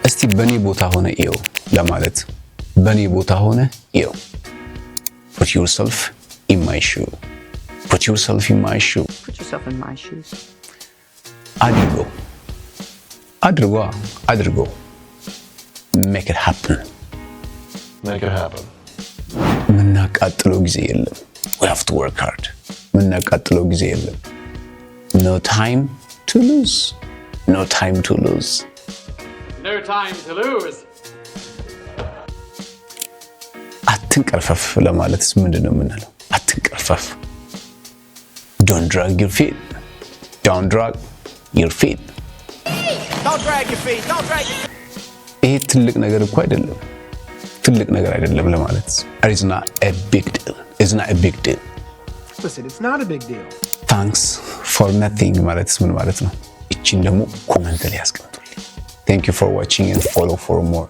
እስቲ በኔ ቦታ ሆነ እዩ ለማለት በኔ ቦታ ሆነ እዩ put yourself in my shoe put yourself in my shoe put yourself in my shoes አድርጎ make it happen ምናቃጥለው ጊዜ የለም we have to work hard ምናቃጥለው ጊዜ የለም no time to lose no time to lose አትንቀርፈፍ ለማለትስ ምንድነው የምንለው አትንቀርፈፍ don't drag your feet don't drag your feet ይሄ ትልቅ ነገር እኮ አይደለም ትልቅ ነገር አይደለም ለማለት it's not a big deal Listen, it's not a big deal. thanks for nothing ማለትስ ምን ማለት ነው እቺን ደግሞ ኮሜንት ላይ አስቀምጡልኝ thank you for watching and follow for more